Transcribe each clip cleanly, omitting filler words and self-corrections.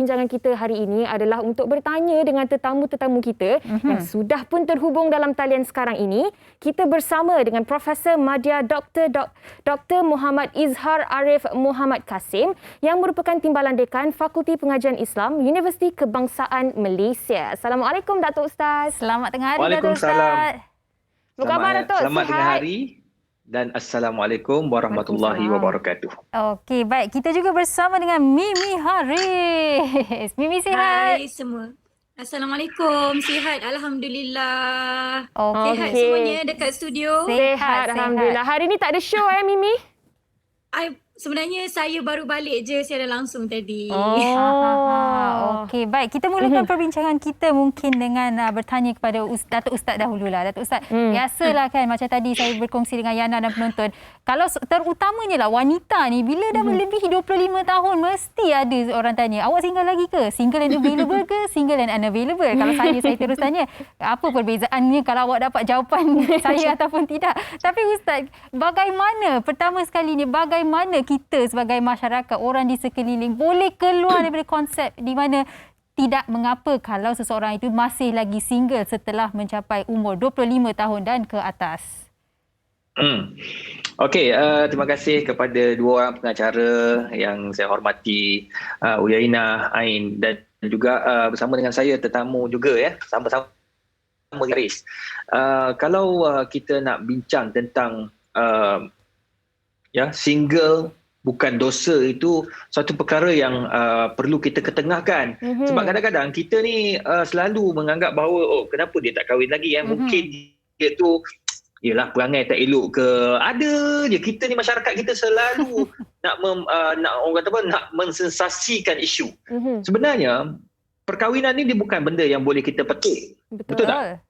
perbincangan kita hari ini adalah untuk bertanya dengan tetamu-tetamu kita yang sudah pun terhubung dalam talian sekarang ini. Kita bersama dengan Profesor Madya Dr. Muhammad Izhar Arif Muhammad Kasim yang merupakan Timbalan Dekan Fakulti Pengajian Islam Universiti Kebangsaan Malaysia. Assalamualaikum Datuk Ustaz. Selamat tengah hari Datuk Ustaz. Apa khabar Datuk? Selamat tengah hari. Dan Assalamualaikum warahmatullahi wabarakatuh. Okey, baik. Kita juga bersama dengan Mimi Haris. Mimi sihat? Hai semua. Assalamualaikum. Sihat. Alhamdulillah. Sihat Okey. semuanya dekat studio. Sihat, Alhamdulillah. Hari ni tak ada show Mimi? Sebenarnya saya baru balik je siaran langsung tadi. Okey, baik. Kita mulakan perbincangan kita mungkin dengan bertanya kepada Datuk Ustaz dahululah. Datuk Ustaz, biasalah kan macam tadi saya berkongsi dengan Yana dan penonton. Kalau terutamanya lah wanita ni bila dah melebihi 25 tahun mesti ada orang tanya, awak single lagi ke? Single and available ke? Single and unavailable? Kalau saya terus tanya, apa perbezaannya kalau awak dapat jawapan saya ataupun tidak? Tapi Ustaz, bagaimana pertama sekali ni bagaimana kita sebagai masyarakat, orang di sekeliling boleh keluar daripada konsep di mana tidak mengapa kalau seseorang itu masih lagi single setelah mencapai umur 25 tahun dan ke atas? Okey, terima kasih kepada dua orang pengacara yang saya hormati, Uyainah, Ain dan juga bersama dengan saya tetamu juga ya, sama-sama Haris. Kalau kita nak bincang tentang single bukan dosa, itu satu perkara yang perlu kita ketengahkan. Sebab kadang-kadang kita ni selalu menganggap bahawa kenapa dia tak kahwin lagi mungkin dia tu yalah perangai tak elok ke. Ada je kita ni, masyarakat kita selalu nak mensensasikan isu. Sebenarnya perkahwinan ni dia bukan benda yang boleh kita petik. Betul tak?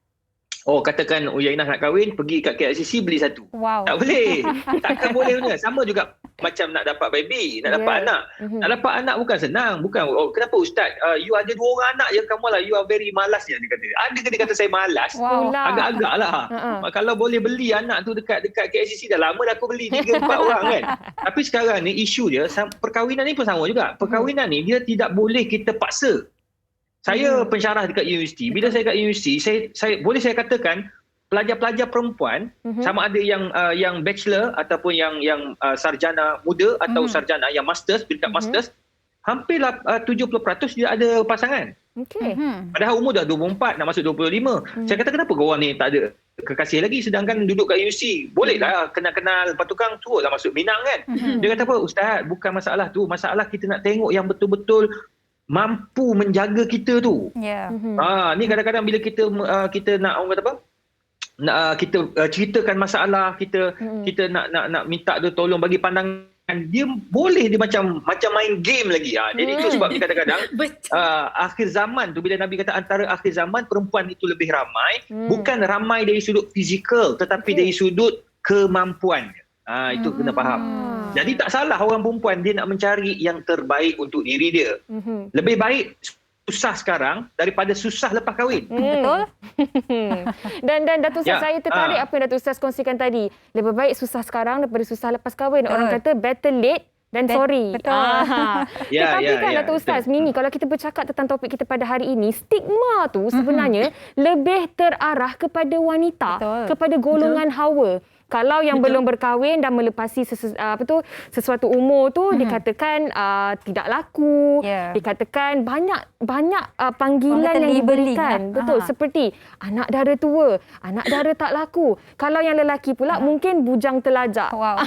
Katakan Uyainah nak kahwin, pergi kat KLCC beli satu. Wow. Tak boleh. Takkan boleh punya. Sama juga macam nak dapat baby, nak dapat anak. Nak dapat anak bukan senang. Bukan, kenapa Ustaz? You ada 2 orang anak je, kamu lah, you are very malas dia kata. Ada ke dia kata saya malas? Wow. Agak-agak lah. Kalau boleh beli anak tu dekat KLCC, dah lama dah aku beli 3-4 orang kan. Tapi sekarang ni isu dia, perkahwinan ni pun sama juga. Perkahwinan ni dia tidak boleh kita paksa. Saya pensyarah dekat universiti. Bila saya kat universiti, saya katakan pelajar-pelajar perempuan sama ada yang bachelor ataupun yang sarjana muda atau sarjana yang masters, dekat masters, hampir 70% dia ada pasangan. Okey. Padahal umur dah 24 nak masuk 25. Saya kata kenapa korang ni tak ada kekasih lagi sedangkan duduk kat universiti? Bolehlah kenal-kenal patukang, turutlah masuk Minang kan. Dia kata apa? Ustaz, bukan masalah tu. Masalah kita nak tengok yang betul-betul mampu menjaga kita tu. Ni kadang-kadang bila kita nak, orang kata apa? Kita ceritakan masalah, kita nak minta dia tolong bagi pandangan, dia boleh dia macam main game lagi. Jadi itu sebab kadang-kadang akhir zaman tu, bila Nabi kata antara akhir zaman perempuan itu lebih ramai, bukan ramai dari sudut fizikal tetapi dari sudut kemampuan. Itu kena faham. Jadi tak salah orang perempuan dia nak mencari yang terbaik untuk diri dia. Lebih baik susah sekarang daripada susah lepas kahwin. Betul. Dan Datuk Ustaz, saya tertarik apa yang Datuk Ustaz kongsikan tadi. Lebih baik susah sekarang daripada susah lepas kahwin. Orang kata better late dan sorry. Betul. Tetapi kan Datuk Ustaz, Mimi, kalau kita bercakap tentang topik kita pada hari ini, stigma tu sebenarnya lebih terarah kepada wanita, kepada golongan Hawa. Kalau yang belum berkahwin dan melepasi sesuatu umur tu dikatakan tidak laku, dikatakan banyak panggilan yang diberikan. Betul, seperti anak dara tua, anak dara tak laku. Kalau yang lelaki pula mungkin bujang telajak. Wow.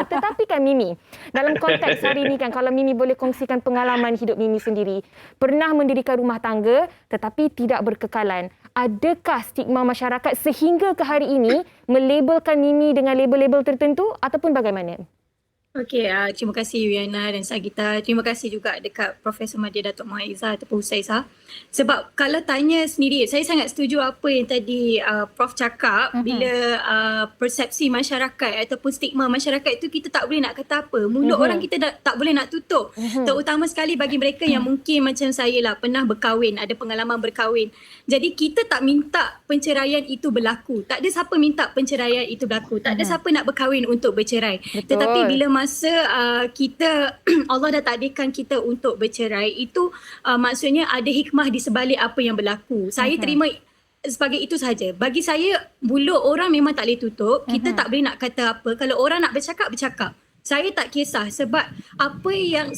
Tetapi kan Mimi, dalam konteks hari ini kan, kalau Mimi boleh kongsikan pengalaman hidup Mimi sendiri, pernah mendirikan rumah tangga tetapi tidak berkekalan. Adakah stigma masyarakat sehingga ke hari ini melabelkan Mimi dengan label-label tertentu ataupun bagaimana? Okey, terima kasih Yana dan Sagita. Terima kasih juga dekat Profesor Madya Datuk Muhammad Izhar ataupun Ustazah. Sebab kalau tanya sendiri, saya sangat setuju apa yang tadi Prof cakap bila persepsi masyarakat ataupun stigma masyarakat itu kita tak boleh nak kata apa. Mulut orang kita tak boleh nak tutup. Terutama sekali bagi mereka yang mungkin macam saya lah, pernah berkahwin, ada pengalaman berkahwin. Jadi kita tak minta penceraian itu berlaku. Tak ada siapa minta penceraian itu berlaku. Tak ada siapa nak berkahwin untuk bercerai. Betul. Tetapi bila masa kita Allah dah takdirkan kita untuk bercerai, itu maksudnya ada hikmah di sebalik apa yang berlaku. Saya terima sebagai itu sahaja. Bagi saya, mulut orang memang tak boleh tutup. Kita tak boleh nak kata apa. Kalau orang nak bercakap, bercakap. Saya tak kisah sebab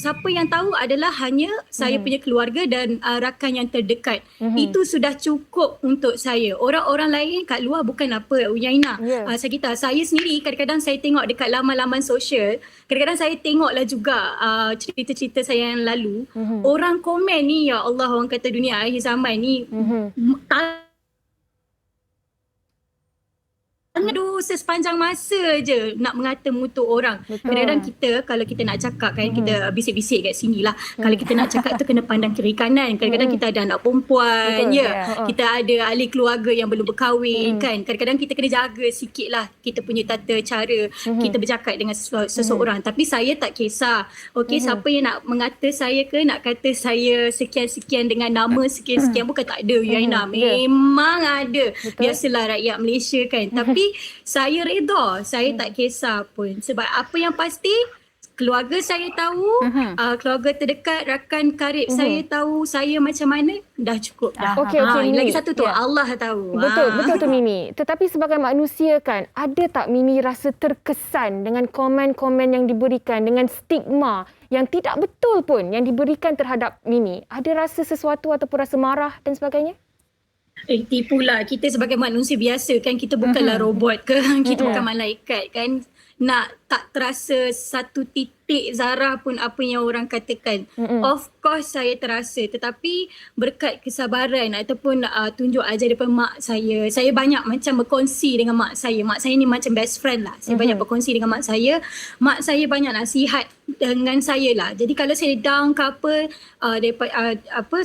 siapa yang tahu adalah hanya saya punya keluarga dan rakan yang terdekat. Itu sudah cukup untuk saya. Orang-orang lain kat luar bukan apa, Uyainah. Sagita, saya sendiri kadang-kadang saya tengok dekat laman-laman sosial, kadang-kadang saya tengoklah juga cerita-cerita saya yang lalu. Orang komen ni, ya Allah, orang kata dunia akhir zaman ni aduh, sepanjang masa je nak mengata mutu orang. Kadang-kadang kita, kalau kita nak cakap kan, kita bisik-bisik kat sini lah. Kalau kita nak cakap tu kena pandang kiri kanan. Kadang-kadang kita ada anak perempuan, kita ada ahli keluarga yang belum berkahwin kan. Kadang-kadang kita kena jaga sikit lah kita punya tata cara kita bercakap dengan seseorang. Tapi saya tak kisah. Okey, siapa yang nak mengata saya ke, nak kata saya sekian-sekian dengan nama sekian-sekian, bukan tak ada, Uyainah. Memang ada. Biasalah rakyat Malaysia kan. Tapi saya reda, saya tak kisah pun. Sebab apa yang pasti, keluarga saya tahu, keluarga terdekat, rakan karib saya tahu saya macam mana, dah cukup dah. Okey, Mimi. Lagi satu tu, Allah tahu. Betul tu Mimi. Tetapi sebagai manusia kan, ada tak Mimi rasa terkesan dengan komen-komen yang diberikan, dengan stigma yang tidak betul pun yang diberikan terhadap Mimi? Ada rasa sesuatu ataupun rasa marah dan sebagainya? Tipulah, kita sebagai manusia biasa kan, kita bukanlah robot ke, kita bukan malaikat kan. Nak tak terasa satu titik zarah pun apa yang orang katakan. Of course saya terasa, tetapi berkat kesabaran ataupun tunjuk ajar daripada mak saya banyak macam berkongsi dengan mak saya. Mak saya ni macam best friend lah. Saya banyak berkongsi dengan mak saya. Mak saya banyak nasihat dengan saya lah. Jadi kalau saya down ke apa,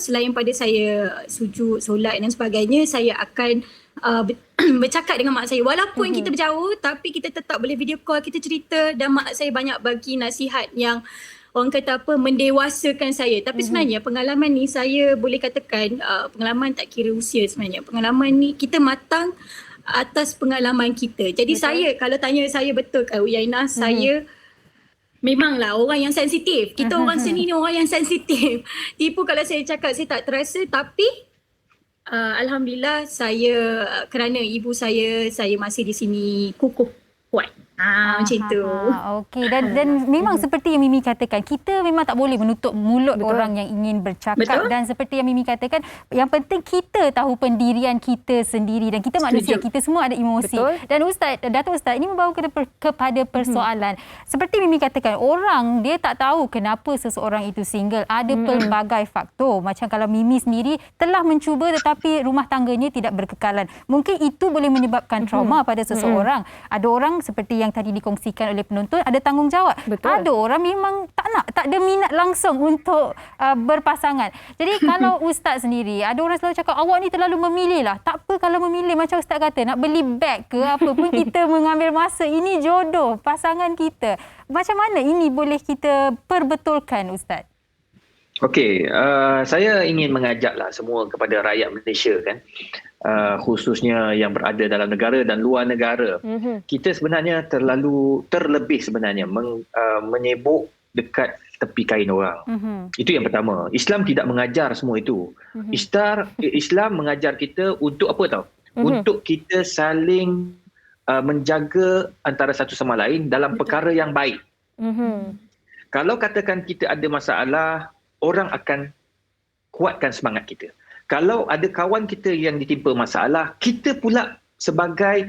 selain pada saya sujud, solat dan sebagainya, saya akan bercakap dengan mak saya. Walaupun kita berjauh, tapi kita tetap boleh video call, kita cerita, dan mak saya banyak bagi nasihat yang orang kata apa, mendewasakan saya. Tapi sebenarnya pengalaman ni saya boleh katakan pengalaman tak kira usia sebenarnya. Pengalaman ni kita matang atas pengalaman kita. Jadi saya, kalau tanya saya betul kan Uyainah, saya memanglah orang yang sensitif. Kita orang sini ni orang yang sensitif. Tipu kalau saya cakap saya tak terasa, tapi alhamdulillah saya, kerana ibu saya masih di sini kukuh kuat. Macam tu. Okey, dan memang seperti yang Mimi katakan, kita memang tak boleh menutup mulut orang yang ingin bercakap. Dan seperti yang Mimi katakan, yang penting kita tahu pendirian kita sendiri, dan kita manusia, kita semua ada emosi. Dan Datuk Ustaz, ini membawa kepada persoalan. Seperti Mimi katakan, orang dia tak tahu kenapa seseorang itu single. Ada pelbagai faktor. Macam kalau Mimi sendiri telah mencuba tetapi rumah tangganya tidak berkekalan. Mungkin itu boleh menyebabkan trauma pada seseorang. Ada orang seperti yang tadi dikongsikan oleh penonton, ada tanggungjawab. Ada orang memang tak ada minat langsung untuk berpasangan. Jadi kalau Ustaz sendiri, ada orang selalu cakap awak ni terlalu memilih lah. Tak apa kalau memilih, macam Ustaz kata, nak beli beg ke apa pun kita mengambil masa. Ini jodoh pasangan kita. Macam mana ini boleh kita perbetulkan, Ustaz? Okey, saya ingin mengajaklah semua kepada rakyat Malaysia kan, khususnya yang berada dalam negara dan luar negara. Kita sebenarnya terlebih sebenarnya menyebuk dekat tepi kain orang. Itu yang pertama. Islam tidak mengajar semua itu. Islam mengajar kita untuk apa tahu? Untuk kita saling menjaga antara satu sama lain dalam perkara yang baik. Kalau katakan kita ada masalah, orang akan kuatkan semangat kita. Kalau ada kawan kita yang ditimpa masalah, kita pula sebagai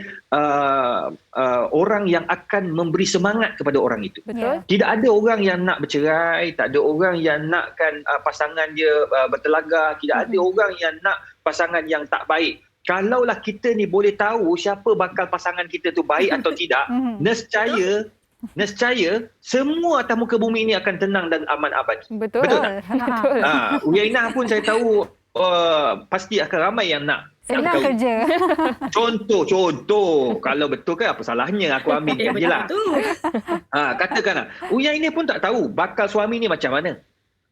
orang yang akan memberi semangat kepada orang itu. Tidak ada orang yang nak bercerai, tak ada orang yang nakkan pasangan dia bertelaga, tidak ada orang yang nak pasangan yang tak baik. Kalaulah kita ni boleh tahu siapa bakal pasangan kita tu baik atau tidak, nescaya semua atas muka bumi ini akan tenang dan aman abadi. Betul tak? Uyainah pun saya tahu pasti akan ramai yang nak. Senang kerja. Contoh. Kalau betul kan apa salahnya aku ambil je lah. Katakanlah Uyainah pun tak tahu bakal suami ni macam mana.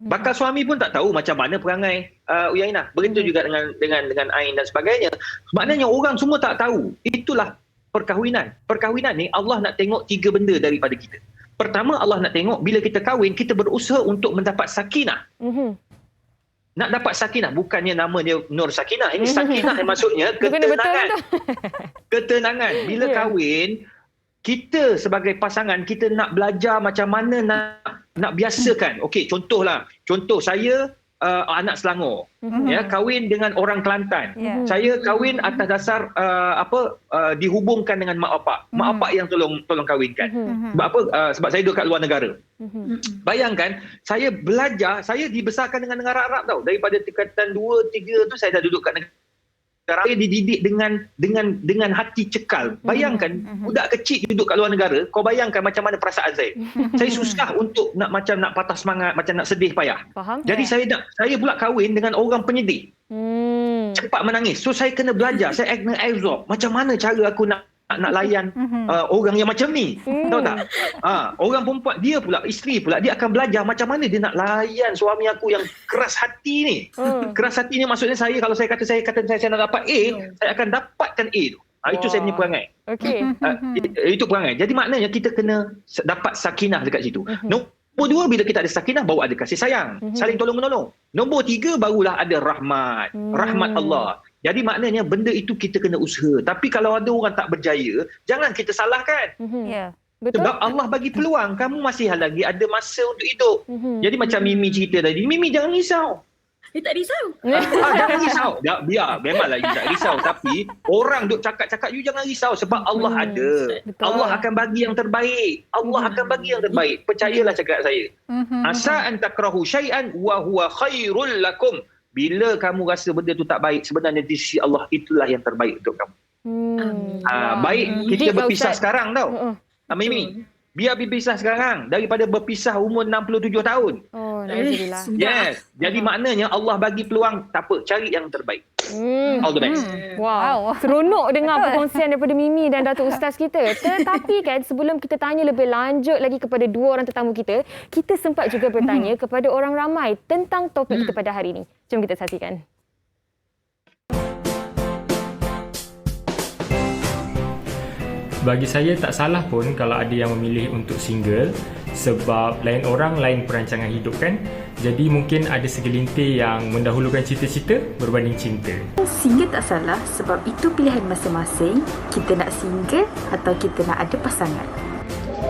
Bakal suami pun tak tahu macam mana perangai Uyainah. Begitu juga dengan Ain dan sebagainya. Maknanya orang semua tak tahu. Itulah perkahwinan. Perkahwinan ni Allah nak tengok 3 benda daripada kita. Pertama Allah nak tengok bila kita kahwin, kita berusaha untuk mendapat sakinah. Nak dapat sakinah, bukannya nama dia Nur Sakinah. Ini sakinah yang maksudnya ketenangan. Ketenangan. Bila kahwin, kita sebagai pasangan, kita nak belajar macam mana nak biasakan. Okey, contoh saya anak Selangor, ya, kahwin dengan orang Kelantan. Saya kahwin atas dasar dihubungkan dengan mak bapak. Mak bapak yang tolong kahwinkan. Sebab apa? Sebab saya duduk kat luar negara. Bayangkan, saya belajar, saya dibesarkan dengan negara Arab tau. Daripada tingkatan 2, 3 tu saya dah duduk kat negara. Saya dididik dengan hati cekal. Bayangkan budak kecil duduk kat luar negara, kau bayangkan macam mana perasaan saya. Saya susah untuk nak patah semangat, macam nak sedih payah. Faham? Jadi saya pula kahwin dengan orang penyedih. Cepat menangis. So saya kena belajar, saya kena absorb macam mana cara aku nak layan orang yang macam ni. Tahu tak? Orang perempuan, dia pula, isteri pula, dia akan belajar macam mana dia nak layan suami aku yang keras hati ni. Keras hati ni maksudnya kalau saya kata saya nak dapat A, saya akan dapatkan A tu. Itu saya punya perangai. Okey. Itu perangai. Jadi maknanya kita kena dapat sakinah dekat situ. Nombor 2, bila kita ada sakinah, baru ada kasih sayang. Saling tolong-menolong. Nombor 3, barulah ada rahmat. Rahmat Allah. Jadi maknanya benda itu kita kena usaha. Tapi kalau ada orang tak berjaya, jangan kita salahkan. Betul? Sebab Allah bagi peluang. Kamu masih lagi ada masa untuk hidup. Jadi macam Mimi cerita tadi, Mimi jangan risau. Dia tak risau. Jangan risau. Biar, memanglah you tak risau. Tapi orang duk cakap-cakap, you jangan risau. Sebab Allah ada. Betul. Allah akan bagi yang terbaik. Allah akan bagi yang terbaik. Percayalah cakap saya. Asa an takrahu syai'an wa huwa khairul lakum. Bila kamu rasa benda tu tak baik, sebenarnya di sisi Allah itulah yang terbaik untuk kamu. Baik kita berpisah sekarang tau. Mimi, biar berpisah sekarang daripada berpisah umur 67 tahun. Alhamdulillah. Yes. Jadi maknanya Allah bagi peluang, tak apa, cari yang terbaik. All the best. Wow. Seronok dengar perkongsian daripada Mimi dan Datuk Ustaz kita. Tetapi kan sebelum kita tanya lebih lanjut lagi kepada dua orang tetamu kita sempat juga bertanya kepada orang ramai tentang topik kita pada hari ini. Jom kita saksikan. Bagi saya tak salah pun kalau ada yang memilih untuk single, sebab lain orang lain perancangan hidup kan. Jadi mungkin ada segelintir yang mendahulukan cita-cita berbanding cinta. Single tak salah sebab itu pilihan masing-masing. Kita nak single atau kita nak ada pasangan.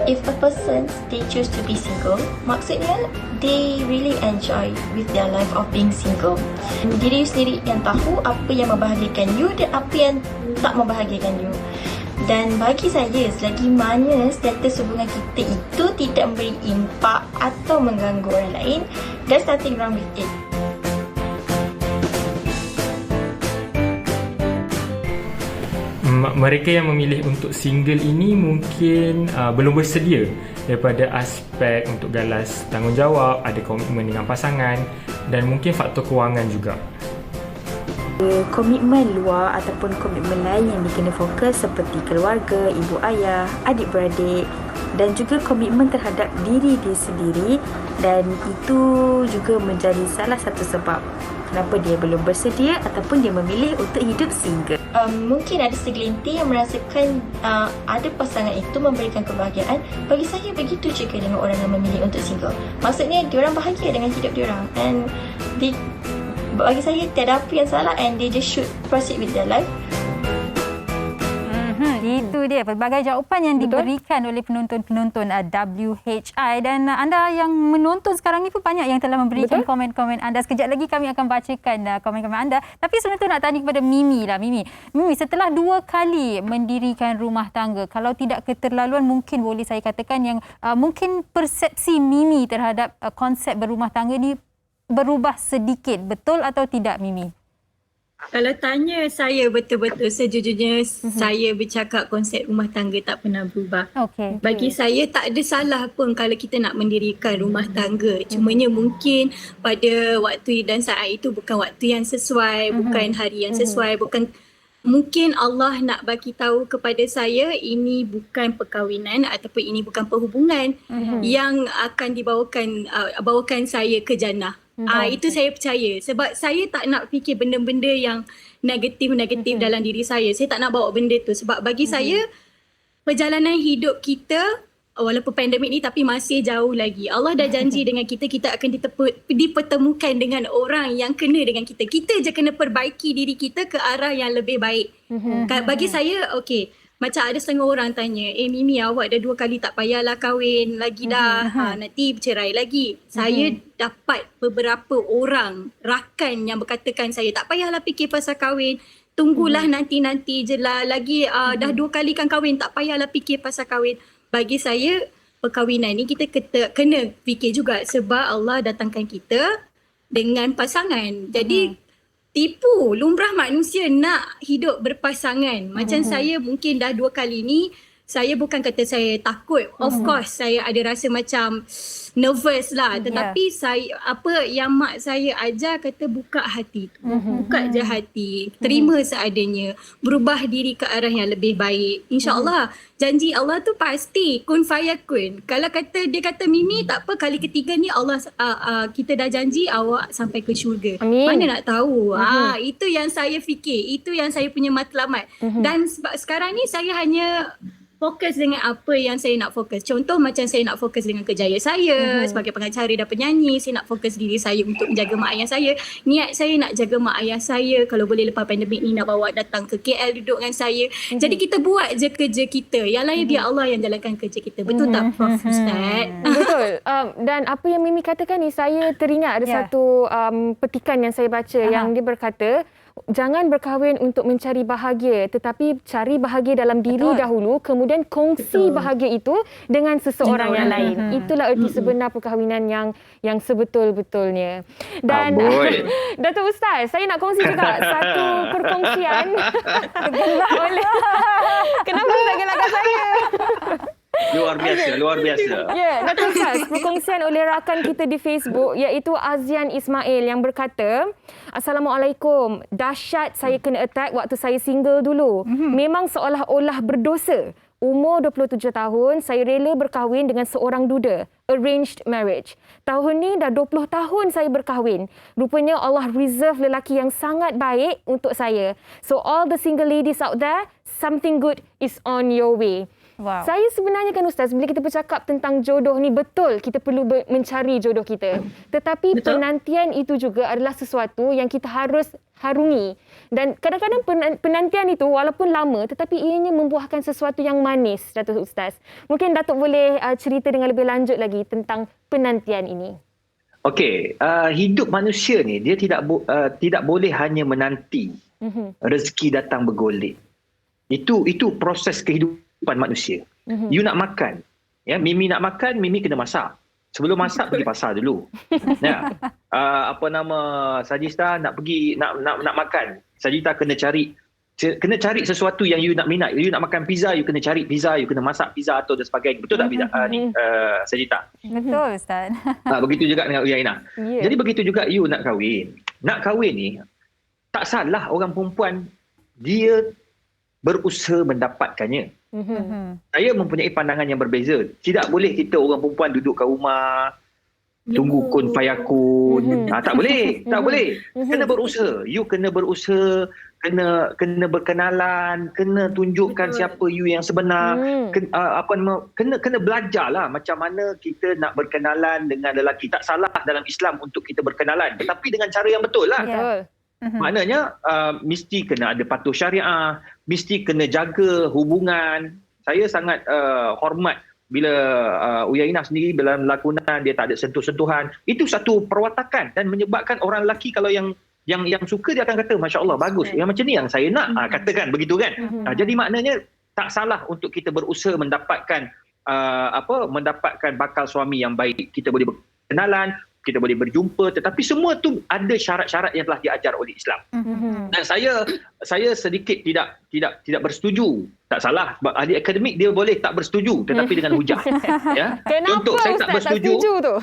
If a person they choose to be single, maksudnya they really enjoy with their life of being single. Diri you sendiri yang tahu apa yang membahagiakan you dan apa yang tak membahagiakan you. Dan bagi saya, selagi mana status hubungan kita itu tidak memberi impak atau mengganggu orang lain, there's nothing wrong with it. Mereka yang memilih untuk single ini mungkin belum bersedia daripada aspek untuk galas tanggungjawab, ada komitmen dengan pasangan dan mungkin faktor kewangan juga. Komitmen luar ataupun komitmen lain yang dikena fokus seperti keluarga, ibu ayah, adik-beradik dan juga komitmen terhadap diri dia sendiri, dan itu juga menjadi salah satu sebab kenapa dia belum bersedia ataupun dia memilih untuk hidup single. Mungkin ada segelintir yang merasakan ada pasangan itu memberikan kebahagiaan. Bagi saya begitu juga dengan orang yang memilih untuk single. Maksudnya diorang bahagia dengan hidup diorang, and bagi saya tiada apa yang salah, and they just should proceed with their life. Itu dia pelbagai jawapan yang diberikan oleh penonton-penonton WHI, dan anda yang menonton sekarang ni pun banyak yang telah memberikan komen-komen anda. Sekejap lagi kami akan bacakan komen-komen anda. Tapi sebelum tu nak tanya kepada Mimi lah. Mimi, setelah 2 kali mendirikan rumah tangga, kalau tidak keterlaluan mungkin boleh saya katakan yang mungkin persepsi Mimi terhadap konsep berumah tangga ni berubah sedikit. Betul atau tidak, Mimi? Kalau tanya saya betul-betul sejujurnya, saya bercakap konsep rumah tangga tak pernah berubah. Bagi saya tak ada salah pun kalau kita nak mendirikan rumah tangga. Cumanya mungkin pada waktu dan saat itu bukan waktu yang sesuai, bukan hari yang sesuai, bukan, mungkin Allah nak bagi tahu kepada saya ini bukan perkahwinan ataupun ini bukan perhubungan yang akan bawakan saya ke jannah. Itu saya percaya, sebab saya tak nak fikir benda-benda yang negatif dalam diri saya. Saya tak nak bawa benda tu, sebab bagi saya perjalanan hidup kita walaupun pandemik ni tapi masih jauh lagi. Allah dah janji dengan kita akan dipertemukan dengan orang yang kena dengan kita. Kita je kena perbaiki diri kita ke arah yang lebih baik. Bagi saya, okey, macam ada setengah orang tanya, Mimi awak dah 2 kali tak payahlah kahwin lagi dah, nanti bercerai lagi. Saya dapat beberapa orang, rakan yang berkatakan saya, tak payahlah fikir pasal kahwin, tunggulah nanti-nanti je lah, lagi dah 2 kali kan kahwin, tak payahlah fikir pasal kahwin. Bagi saya, perkahwinan ni kita kena fikir juga sebab Allah datangkan kita dengan pasangan. Jadi, tipu lumrah manusia nak hidup berpasangan. Macam saya mungkin dah 2 kali ni, saya bukan kata saya takut. Of course saya ada rasa macam nervous lah. Tetapi saya, apa yang mak saya ajar, kata buka hati tu. Buka je hati. Terima seadanya. Berubah diri ke arah yang lebih baik. InsyaAllah. Janji Allah tu pasti. Kun fayakun. Kalau dia kata Mimi, tak apa, kali ketiga ni Allah kita dah janji awak sampai ke syurga. Amin. Mana nak tahu. Itu yang saya fikir. Itu yang saya punya matlamat. Dan sekarang ni saya hanya fokus dengan apa yang saya nak fokus. Contoh macam saya nak fokus dengan kejayaan saya sebagai pengacara dan penyanyi. Saya nak fokus diri saya untuk menjaga mak ayah saya. Niat saya nak jaga mak ayah saya. Kalau boleh lepas pandemik ni nak bawa datang ke KL duduk dengan saya. Jadi kita buat je kerja kita. Yang lain biar Allah yang jalankan kerja kita. Betul tak Prof Ustaz? Betul. Dan apa yang Mimi katakan ni, saya teringat ada satu petikan yang saya baca yang dia berkata, jangan berkahwin untuk mencari bahagia, tetapi cari bahagia dalam diri dahulu, kemudian kongsi bahagia itu dengan seseorang yang lain. Itulah erti sebenar perkahwinan yang sebetul-betulnya. Dan Datuk Ustaz, saya nak kongsi juga satu perkongsian. Boleh. Kenapa Ustaz gelakkan saya? Luar biasa. Ya, Datuk Ustaz, perkongsian oleh rakan kita di Facebook iaitu Azian Ismail yang berkata, Assalamualaikum, dahsyat saya kena attack waktu saya single dulu. Memang seolah-olah berdosa. Umur 27 tahun, saya rela berkahwin dengan seorang duda. Arranged marriage. Tahun ni dah 20 tahun saya berkahwin. Rupanya Allah reserve lelaki yang sangat baik untuk saya. So all the single ladies out there, something good is on your way. Wow. Saya sebenarnya kan Ustaz, bila kita bercakap tentang jodoh ni, betul kita perlu mencari jodoh kita. Tetapi penantian itu juga adalah sesuatu yang kita harus harungi. Dan kadang-kadang penantian itu walaupun lama, tetapi ianya membuahkan sesuatu yang manis, Datuk Ustaz. Mungkin Datuk boleh cerita dengan lebih lanjut lagi tentang penantian ini. Okey, hidup manusia ni dia tidak boleh hanya menanti rezeki datang bergolek. Itu proses kehidupan manusia. You nak makan, ya, Mimi nak makan, Mimi kena masak. Sebelum masak pergi pasar dulu. Ya. Sajista nak pergi nak makan. Sajista kena cari sesuatu yang you nak minat. You nak makan pizza, you kena cari pizza, you kena masak pizza atau dan sebagainya. Betul tak Sajista? Betul Ustaz. Begitu juga dengan Uyainah. Jadi begitu juga you nak kahwin. Nak kahwin ni tak salah orang perempuan dia berusaha mendapatkannya. Saya mempunyai pandangan yang berbeza. Tidak boleh kita orang perempuan duduk kat rumah tunggu kun fayakun. Tak boleh. Kena berusaha. You kena berusaha, kena berkenalan, kena tunjukkan siapa you yang sebenar. Kena belajarlah macam mana kita nak berkenalan dengan lelaki. Tak salah dalam Islam untuk kita berkenalan, tetapi dengan cara yang betul lah. Betul. Maknanya mesti kena ada patuh syariah, mesti kena jaga hubungan. Saya sangat hormat bila Uyainah sendiri dalam lakonan dia tak ada sentuh-sentuhan. Itu satu perwatakan dan menyebabkan orang lelaki kalau yang suka dia akan kata masya-Allah bagus. Yang macam ni yang saya nak, katakan begitu kan. Jadi maknanya tak salah untuk kita berusaha mendapatkan bakal suami yang baik. Kita boleh berkenalan, kita boleh berjumpa, tetapi semua tu ada syarat-syarat yang telah diajar oleh Islam. Dan saya sedikit tidak bersetuju. Tak salah, ahli akademik dia boleh tak bersetuju tetapi dengan hujah. Ya. Kenapa Contoh, saya Ustaz tak bersetuju tu?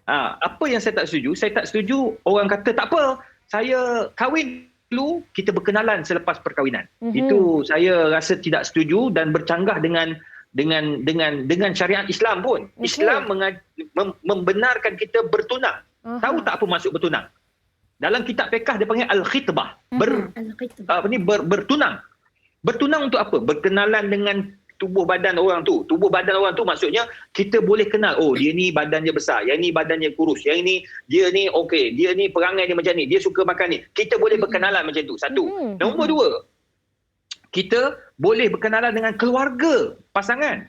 Apa yang saya tak setuju? Saya tak setuju orang kata tak apa, saya kahwin dulu, kita berkenalan selepas perkahwinan. Itu saya rasa tidak setuju dan bercanggah dengan syariat Islam pun. Islam membenarkan kita bertunang. Tahu tak apa maksud bertunang? Dalam kitab fiqh dia panggil al-khitbah. Bertunang. Bertunang untuk apa? Berkenalan dengan tubuh badan orang tu. Tubuh badan orang tu maksudnya kita boleh kenal, oh dia ni badannya besar, yang ni badannya kurus, yang ni dia ni okey, dia ni perangai dia macam ni, dia suka makan ni. Kita boleh berkenalan macam tu. Satu. Nombor dua, kita boleh berkenalan dengan keluarga pasangan.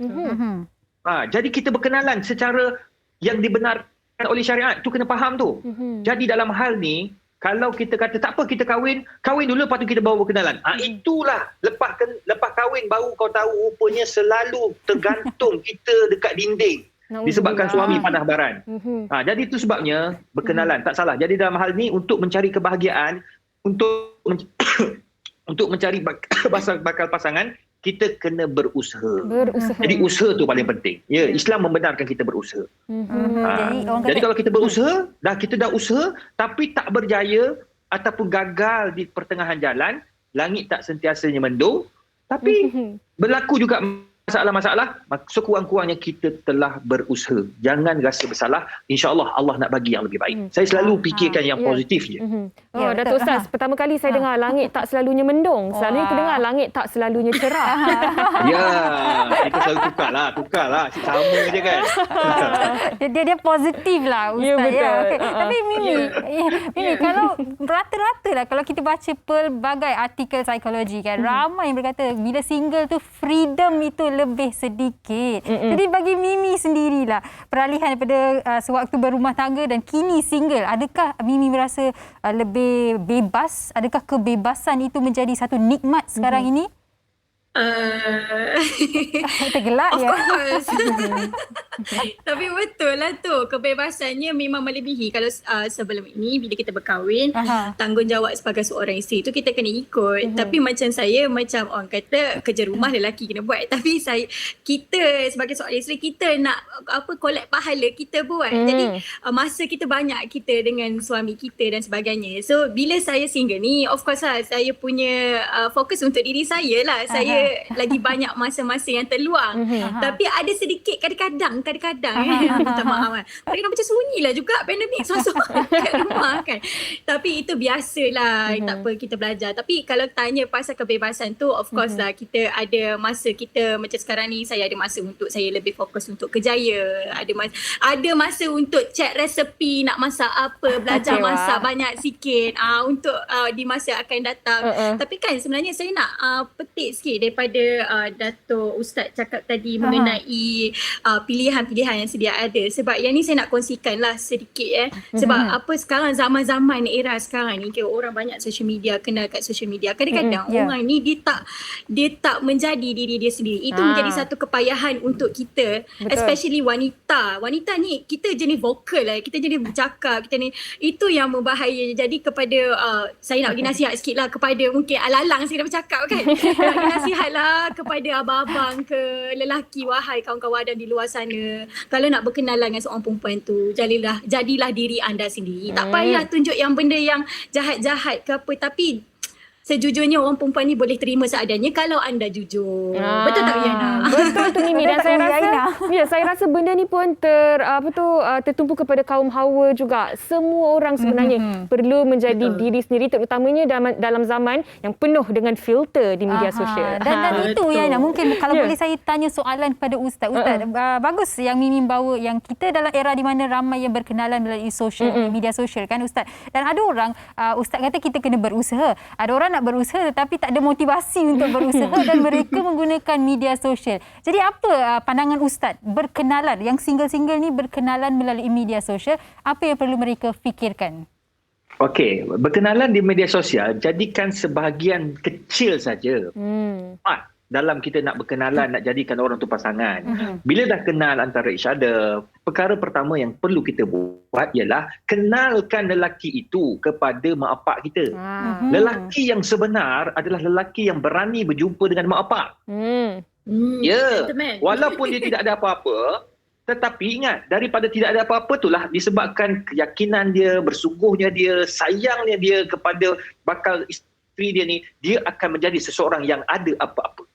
Jadi kita berkenalan secara yang dibenarkan oleh syariat. Tu kena faham tu. Jadi dalam hal ni, kalau kita kata tak apa, kita kahwin dulu lepas tu kita baru berkenalan. Itulah lepas kahwin baru kau tahu rupanya selalu tergantung kita dekat dinding. Disebabkan suami panah baran. Jadi itu sebabnya berkenalan. Tak salah. Jadi dalam hal ni untuk mencari kebahagiaan, untuk mencari bakal pasangan, kita kena berusaha. Jadi usaha tu paling penting. Ya, Islam membenarkan kita berusaha. Jadi kalau kita berusaha, kita dah usaha tapi tak berjaya ataupun gagal di pertengahan jalan, langit tak sentiasanya mendung, tapi berlaku juga masalah-masalah, sekurang-kurangnya kita telah berusaha. Jangan rasa bersalah. InsyaAllah Allah nak bagi yang lebih baik. Saya selalu fikirkan yang positif je. Datuk Ustaz, pertama kali saya dengar langit tak selalunya mendung. Selalunya kita dengar langit tak selalunya cerah. Ya, kita selalu tukar lah. Sama je kan. Dia positif lah Ustaz. Ya, betul. Okay. Tapi Mimi, kalau rata-rata lah, kalau kita baca pelbagai artikel psikologi kan, ramai yang berkata bila single tu freedom itu lebih sedikit. Jadi bagi Mimi sendirilah, peralihan daripada sewaktu berumah tangga dan kini single, adakah Mimi merasa lebih bebas? Adakah kebebasan itu menjadi satu nikmat sekarang ini? Tergelak ya. Of course. Tapi betul lah tu, kebebasannya memang melebihi. Kalau sebelum ini bila kita berkahwin, tanggungjawab sebagai seorang isteri tu kita kena ikut. Tapi macam saya, macam orang kata kerja rumah lelaki kena buat. Tapi kita sebagai seorang isteri, kita nak collect pahala, kita buat. Jadi masa kita banyak kita dengan suami kita dan sebagainya. So bila saya single ni, of course lah, saya punya fokus untuk diri saya lah. Saya lagi banyak masa-masa yang terluang. Tapi ada sedikit kadang-kadang minta maaf kan. Kadang-kadang macam sunyi lah juga pandemik seorang-seorang kat rumah kan. Tapi itu biasalah. Tak apa, kita belajar. Tapi kalau tanya pasal kebebasan tu, of course lah, kita ada masa kita macam sekarang ni, saya ada masa untuk saya lebih fokus untuk kerjaya. Ada masa untuk cek resepi, nak masak apa, belajar masak banyak sikit untuk di masa akan datang. Tapi kan sebenarnya saya nak petik sikit daripada Dato' Ustaz cakap tadi mengenai pilihan-pilihan yang sedia ada. Sebab yang ni saya nak kongsikan lah sedikit sebab apa sekarang, zaman-zaman era sekarang ni, orang banyak social media, kenal kat social media. Kadang-kadang orang ni dia tak menjadi diri dia sendiri. Itu menjadi satu kepayahan untuk kita. Betul. Especially wanita. Wanita ni kita jenis vokal lah, kita jenis bercakap, kita ni, itu yang berbahaya. Jadi kepada saya nak bagi nasihat sikit lah kepada mungkin alalang saya dah bercakap kan. Nak bagi nasihat lah kepada abang-abang ke lelaki, wahai kawan-kawan dan di luar sana, kalau nak berkenalan dengan seorang perempuan tu, jadilah diri anda sendiri. Tak payah tunjuk yang benda yang jahat-jahat ke apa, tapi sejujurnya orang perempuan ni boleh terima seadanya kalau anda jujur. Betul tak Yana? Betul tu Mimi. Dan saya rasa benda ni pun tertumpu kepada kaum hawa juga. Semua orang sebenarnya perlu menjadi diri sendiri, terutamanya dalam zaman yang penuh dengan filter di media sosial. Dan itu Yana, mungkin kalau boleh saya tanya soalan kepada Ustaz. Bagus yang Mimi bawa, yang kita dalam era di mana ramai yang berkenalan melalui media sosial kan Ustaz. Dan ada orang, Ustaz kata kita kena berusaha. Ada orang nak berusaha tetapi tak ada motivasi untuk berusaha dan mereka menggunakan media sosial. Jadi apa pandangan Ustaz berkenalan, yang single-single ni berkenalan melalui media sosial, apa yang perlu mereka fikirkan? Okey, berkenalan di media sosial jadikan sebahagian kecil saja. Dalam kita nak berkenalan, nak jadikan orang tu pasangan. Bila dah kenal antara each other, perkara pertama yang perlu kita buat ialah kenalkan lelaki itu kepada mak apak kita. Lelaki yang sebenar adalah lelaki yang berani berjumpa dengan mak apak. Walaupun dia tidak ada apa-apa, tetapi ingat, daripada tidak ada apa-apa itulah disebabkan keyakinan dia, bersungguhnya dia, sayangnya dia kepada bakal isteri dia ni, dia akan menjadi seseorang yang ada apa-apa.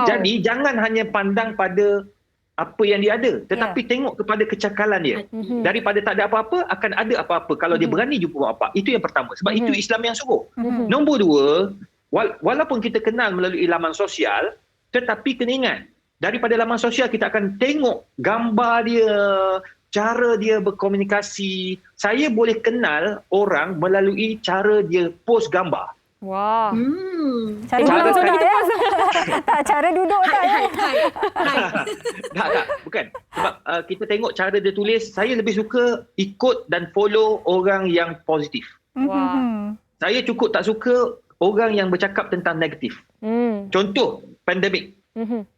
Jadi jangan hanya pandang pada apa yang dia ada, tetapi tengok kepada kecakalan dia. Daripada tak ada apa-apa akan ada apa-apa kalau dia berani jumpa mak bapak. Itu yang pertama, sebab itu Islam yang suruh. Nombor dua, walaupun kita kenal melalui laman sosial, Tetapi kena ingat, daripada laman sosial kita akan tengok gambar dia, cara dia berkomunikasi. Saya boleh kenal orang melalui cara dia post gambar. Wah. Cara Cara duduk tadi- tak ya? Tak, cara duduk tak ya? Tak, bukan. Sebab kita tengok cara dia tulis, saya lebih suka ikut dan follow orang yang positif. Wah. Saya cukup tak suka orang yang bercakap tentang negatif. Contoh, pandemik.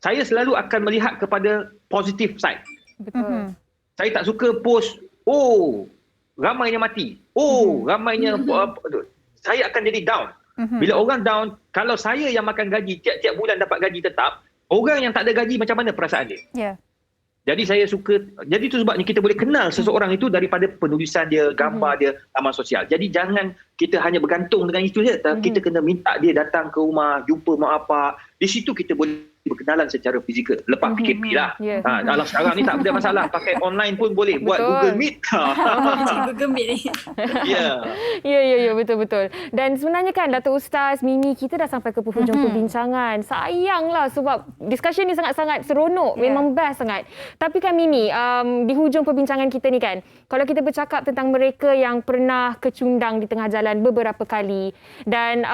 Saya selalu akan melihat kepada positif side. Betul. Saya tak suka post, ramainya mati. Ramainya... saya akan jadi down. Bila orang down, kalau saya yang makan gaji, tiap-tiap bulan dapat gaji tetap, orang yang tak ada gaji macam mana perasaan dia? Ya. Jadi saya suka, jadi itu sebabnya kita boleh kenal seseorang itu daripada penulisan dia, gambar dia, laman sosial. Jadi jangan kita hanya bergantung dengan itu saja. Kita kena minta dia datang ke rumah, jumpa mak bapak. Di situ kita boleh berkenalan secara fizikal. Lepas PKP lah. Ya. Dalam sekarang ni tak ada masalah. Pakai online pun boleh. Buat Betul. Google Meet. Google Meet ni. Ya. Ya, betul-betul. Dan sebenarnya kan Datuk Ustaz, Mimi, kita dah sampai ke penghujung perbincangan. Sayanglah sebab discussion ni sangat-sangat seronok. Memang best sangat. Tapi kan Mimi, di hujung perbincangan kita ni kan, kalau kita bercakap tentang mereka yang pernah kecundang di tengah jalan beberapa kali dan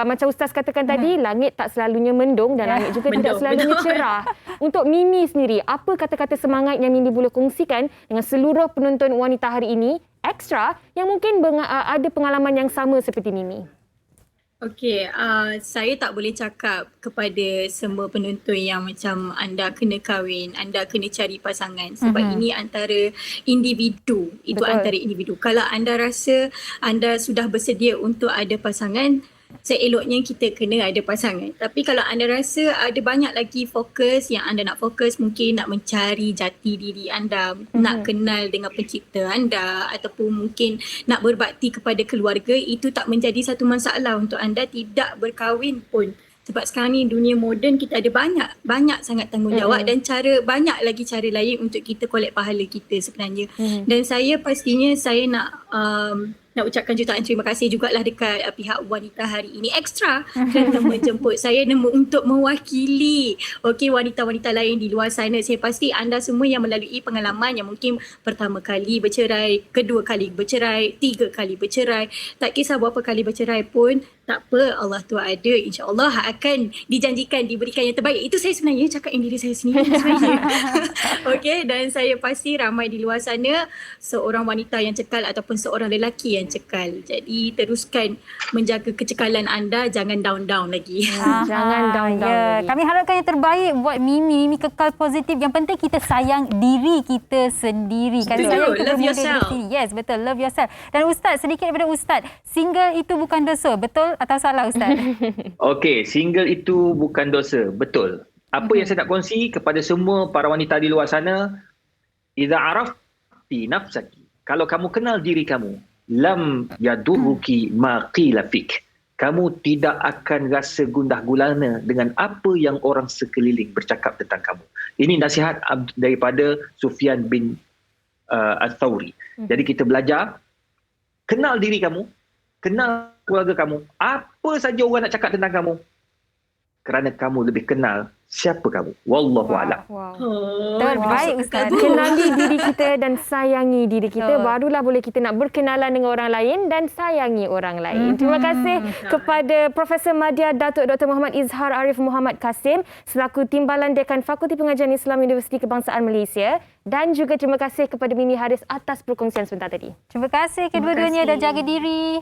macam Ustaz katakan tadi, langit tak selalunya mendung dan langit juga tidak selalunya cerah. Untuk Mimi sendiri, apa kata-kata semangat yang Mimi boleh kongsikan dengan seluruh penonton wanita hari ini, ekstra yang mungkin ada pengalaman yang sama seperti Mimi? Okey, saya tak boleh cakap kepada semua penonton yang macam anda kena kahwin, anda kena cari pasangan sebab ini antara individu. Itu Betul. antara individu. Kalau anda rasa anda sudah bersedia untuk ada pasangan, seeloknya kita kena ada pasangan. Tapi kalau anda rasa ada banyak lagi fokus yang anda nak fokus, mungkin nak mencari jati diri anda, nak kenal dengan pencipta anda ataupun mungkin nak berbakti kepada keluarga, itu tak menjadi satu masalah untuk anda tidak berkahwin pun. Sebab sekarang ni dunia moden, kita ada banyak sangat tanggungjawab dan banyak lagi cara lain untuk kita collect pahala kita sebenarnya. Dan saya pastinya saya nak ucapkan jutaan terima kasih jugalah dekat pihak wanita hari ini ekstra kerana menjemput saya untuk mewakili wanita-wanita lain di luar sana. Saya pasti anda semua yang melalui pengalaman yang mungkin pertama kali bercerai, kedua kali bercerai, 3 kali bercerai, tak kisah berapa kali bercerai pun, tak apa, Allah tu ada, insya-Allah akan dijanjikan diberikan yang terbaik. Itu saya sebenarnya cakap diri saya sendiri sebenarnya. Okey, dan saya pasti ramai di luar sana seorang wanita yang cekal ataupun seorang lelaki yang cekal. Jadi teruskan menjaga kecekalan anda, jangan down-down lagi. Jangan down-down lagi. Kami harapkan yang terbaik buat Mimi. Mimi kekal positif. Yang penting kita sayang diri kita sendiri. Kalau Betul, sayang kita love bermula yourself. diri sendiri. Yes, betul. Love yourself. Dan Ustaz, sedikit daripada Ustaz. Single itu bukan dosa. Betul atau salah Ustaz? Okey, single itu bukan dosa. Betul. Apa yang saya nak kongsi kepada semua para wanita di luar sana, idza arafti nafsaki. Kalau kamu kenal diri kamu, lam yadurruki ma qila fik. Kamu tidak akan rasa gundah gulana dengan apa yang orang sekeliling bercakap tentang kamu. Ini nasihat daripada Sufyan bin Al-Thawri. Jadi kita belajar, kenal diri kamu, kenal keluarga kamu. Apa saja orang nak cakap tentang kamu, kerana kamu lebih kenal siapa kamu. Wallahu a'lam. Terbaik Ustaz. Kenali diri kita dan sayangi diri kita, barulah boleh kita nak berkenalan dengan orang lain dan sayangi orang lain. Terima kasih kepada Profesor Madya Datuk Dr. Muhammad Izhar Arif Muhammad Kasim selaku Timbalan Dekan Fakulti Pengajian Islam Universiti Kebangsaan Malaysia, dan juga terima kasih kepada Mimi Haris atas perkongsian sebentar tadi. Terima kasih kedua-duanya dan jaga diri.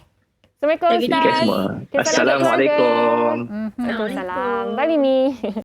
Assalamualaikum Jaga diri Ustaz. semua. Kita salam keluarga. Assalamualaikum. Waalaikumsalam. Bye Mimi.